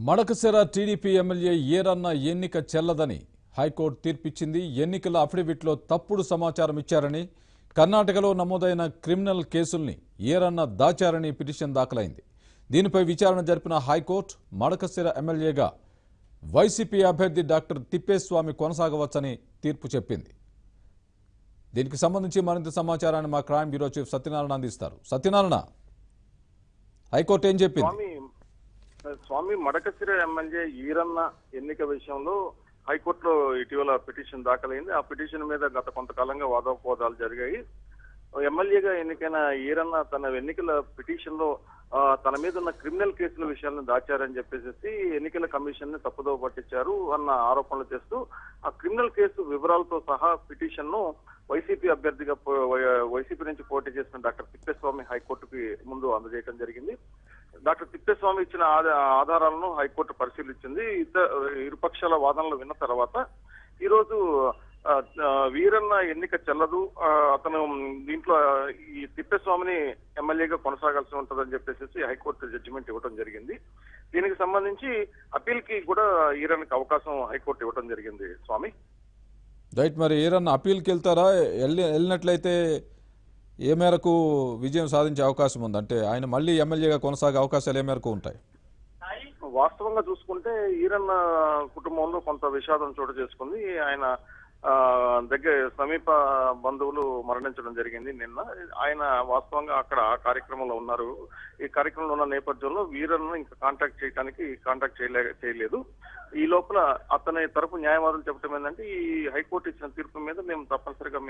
Madakasira TDP MLA Errana ఎన్నిక చెల్లదని high court తీర్పిచ్చింది. ఎన్నికల అఫిడవిట్లో తప్పుడు సమాచారం ఇచ్చారని, కర్ణాటకలో నమోదైన క్రిమినల్ కేసుల్ని ఏరన్న దాచారని పిటిషన్ దాఖలైంది. దీనిపై విచారణ జరిపిన హైకోర్టు మడకశిర ఎమ్మెల్యేగా వైసీపీ అభ్యర్థి డాక్టర్ తిప్పేస్వామి కొనసాగవచ్చని తీర్పు చెప్పింది. దీనికి సంబంధించి మరింత సమాచారాన్ని మా క్రైమ్ బ్యూరో చీఫ్ సత్యనారాయణ అందిస్తారు. సత్యనారాయణ, హైకోర్టు ఏం చెప్పింది? స్వామి మడకశిర ఎమ్మెల్యే ఈరన్న ఎన్నిక విషయంలో హైకోర్టులో ఇటీవల పిటిషన్ దాఖలైంది. ఆ పిటిషన్ మీద గత కొంతకాలంగా వాదోపవాదాలు జరిగాయి. ఎమ్మెల్యేగా ఎన్నికైన ఈరన్న తన ఎన్నికల పిటిషన్ లో తన మీద ఉన్న క్రిమినల్ కేసుల విషయాలను దాచారని చెప్పేసి ఎన్నికల కమిషన్ ని తప్పుదోవ పట్టించారు అన్న ఆరోపణలు చేస్తూ ఆ క్రిమినల్ కేసు వివరాలతో సహా పిటిషన్ ను వైసీపీ అభ్యర్థిగా వైసీపీ నుంచి పోటీ చేసిన డాక్టర్ తిప్పేస్వామి హైకోర్టుకి ముందు అందజేయడం జరిగింది. డాక్టర్ తిప్పేస్వామి ఇచ్చిన ఆధారాలను హైకోర్టు పరిశీలించింది. ఇరుపక్షాల వాదనలు విన్న తర్వాత ఈరోజు వీరన్న ఎన్నిక చెల్లదు, అతను దీంట్లో ఈ తిప్పేస్వామిని ఎమ్మెల్యేగా కొనసాగాల్సి ఉంటుందని చెప్పేసి హైకోర్టు జడ్జిమెంట్ ఇవ్వడం జరిగింది. దీనికి సంబంధించి అప్పీల్ కి కూడా ఈరన్నకి అవకాశం హైకోర్టు ఇవ్వడం జరిగింది. స్వామి రైట్, మరి ఏరన్న అప్పీల్కి వెళ్తారా? వెళ్ళినట్లయితే ఏ మేరకు విజయం సాధించే అవకాశం ఉంది? అంటే ఆయన మళ్ళీ ఎమ్మెల్యేగా కొనసాగే అవకాశాలు ఏ మేరకు ఉంటాయి? వాస్తవంగా చూసుకుంటే ఈరన్న కుటుంబంలో కొంత విషాదం చోటు చేసుకుంది. ఆయన దగ్గర సమీప బంధువులు మరణించడం జరిగింది నిన్న. ఆయన వాస్తవంగా అక్కడ ఆ కార్యక్రమంలో ఉన్నారు. ఈ కార్యక్రమంలో ఉన్న నేపథ్యంలో వీరన్న ఇంకా కాంటాక్ట్ చేయలేదు. ఈ లోపల అతని తరపు న్యాయవాదులు చెప్పడం ఏంటంటే, ఈ హైకోర్టు ఇచ్చిన తీర్పు మీద మేము తప్పనిసరిగా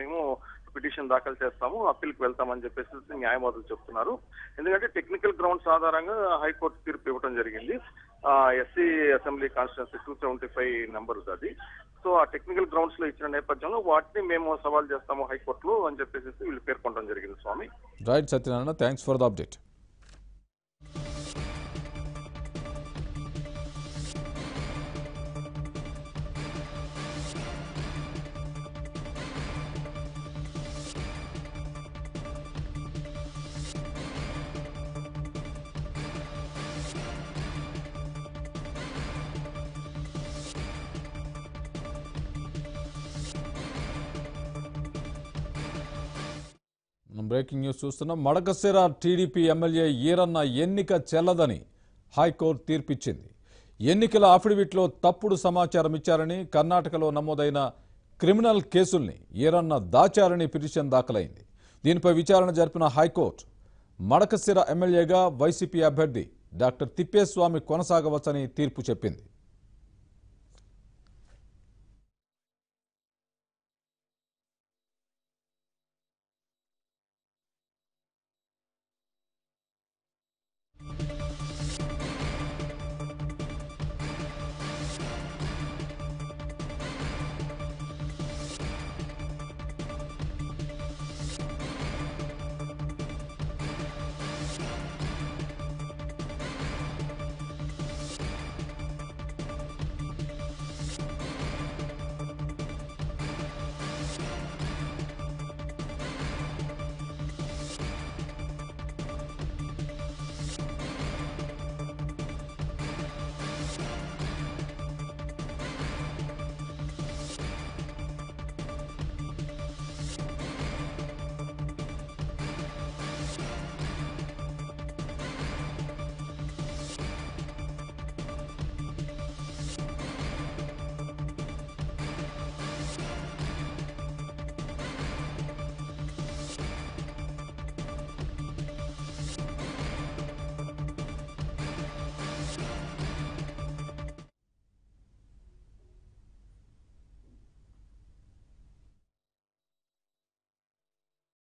పిటిషన్ దాఖలు చేస్తాము, అప్పీల్కి వెళ్తామని చెప్పేసి న్యాయవాదులు చెప్తున్నారు. ఎందుకంటే టెక్నికల్ గ్రౌండ్స్ ఆధారంగా హైకోర్టు తీర్పు ఇవ్వడం జరిగింది. ఎస్సీ అసెంబ్లీ కాన్స్టిట్యున్సీ 275 నెంబర్ అది. సో ఆ టెక్నికల్ గ్రౌండ్స్ లో ఇచ్చిన నేపథ్యంలో వాటిని మేము సవాల్ చేస్తాము హైకోర్టులో అని చెప్పేసి వీళ్ళు పేర్కొనడం జరిగింది. Swami right Satyanarayana, thanks for the update. Breaking news చూస్తున్నాం. మడకశిర టీడీపీ ఎమ్మెల్యే ఈరన్న ఎన్నిక చెల్లదని హైకోర్టు తీర్పిచ్చింది. ఎన్నికల అఫిడవిట్లో తప్పుడు సమాచారం ఇచ్చారని, కర్ణాటకలో నమోదైన క్రిమినల్ కేసుల్ని ఈరన్న దాచారని పిటిషన్ దాఖలైంది. దీనిపై విచారణ జరిపిన హైకోర్టు మడకశిర ఎమ్మెల్యేగా వైసీపీ అభ్యర్థి డాక్టర్ తిప్పేస్వామి కొనసాగవచ్చని తీర్పు చెప్పింది.